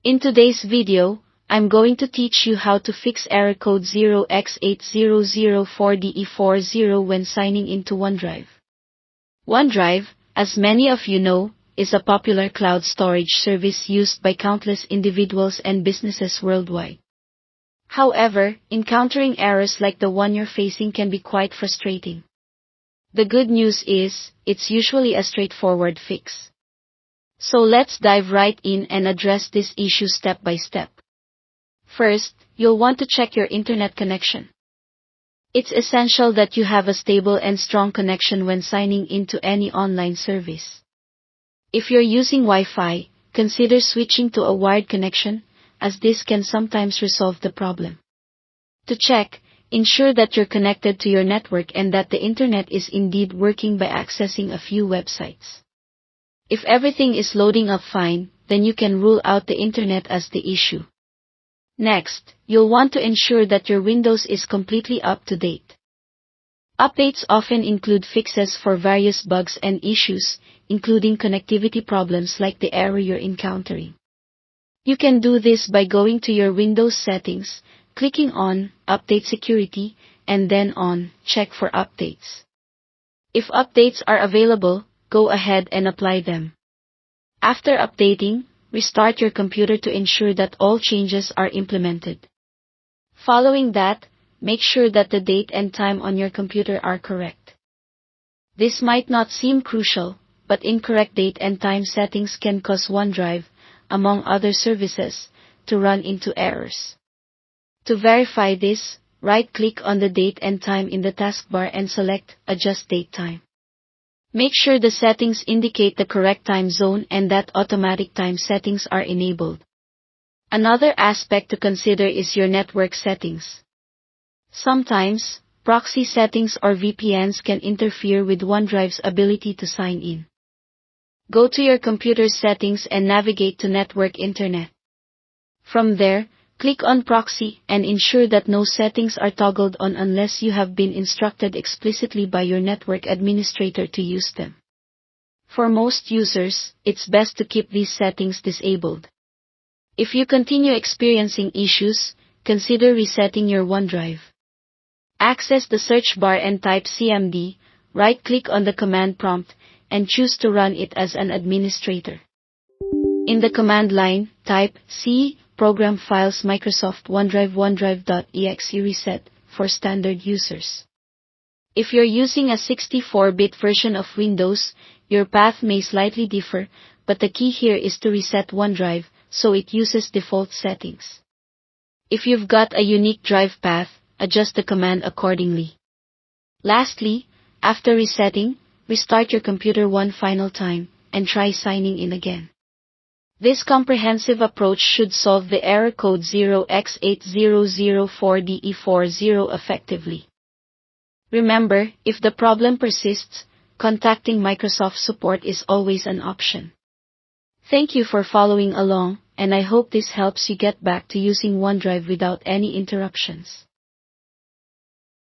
In today's video, I'm going to teach you how to fix error code 0x8004de40 when signing into OneDrive. OneDrive, as many of you know, is a popular cloud storage service used by countless individuals and businesses worldwide. However, encountering errors like the one you're facing can be quite frustrating. The good news is, it's usually a straightforward fix. So let's dive right in and address this issue step by step. First, you'll want to check your internet connection. It's essential that you have a stable and strong connection when signing into any online service. If you're using Wi-Fi, consider switching to a wired connection, as this can sometimes resolve the problem. To check, ensure that you're connected to your network and that the internet is indeed working by accessing a few websites. If everything is loading up fine, then you can rule out the internet as the issue. Next, you'll want to ensure that your Windows is completely up to date. Updates often include fixes for various bugs and issues, including connectivity problems like the error you're encountering. You can do this by going to your Windows settings, clicking on Update Security, and then on Check for Updates. If updates are available, go ahead and apply them. After updating, restart your computer to ensure that all changes are implemented. Following that, make sure that the date and time on your computer are correct. This might not seem crucial, but incorrect date and time settings can cause OneDrive, among other services, to run into errors. To verify this, right-click on the date and time in the taskbar and select Adjust Date Time. Make sure the settings indicate the correct time zone and that automatic time settings are enabled. Another aspect to consider is your network settings. Sometimes, proxy settings or VPNs can interfere with OneDrive's ability to sign in. Go to your computer's settings and navigate to Network Internet. From there, click on Proxy and ensure that no settings are toggled on unless you have been instructed explicitly by your network administrator to use them. For most users, it's best to keep these settings disabled. If you continue experiencing issues, consider resetting your OneDrive. Access the search bar and type CMD, right-click on the command prompt, and choose to run it as an administrator. In the command line, type C, Program Files Microsoft OneDrive OneDrive.exe reset for standard users. If you're using a 64-bit version of Windows, your path may slightly differ, but the key here is to reset OneDrive so it uses default settings. If you've got a unique drive path, adjust the command accordingly. Lastly, after resetting, restart your computer one final time and try signing in again. This comprehensive approach should solve the error code 0x8004de40 effectively. Remember, if the problem persists, contacting Microsoft Support is always an option. Thank you for following along, and I hope this helps you get back to using OneDrive without any interruptions.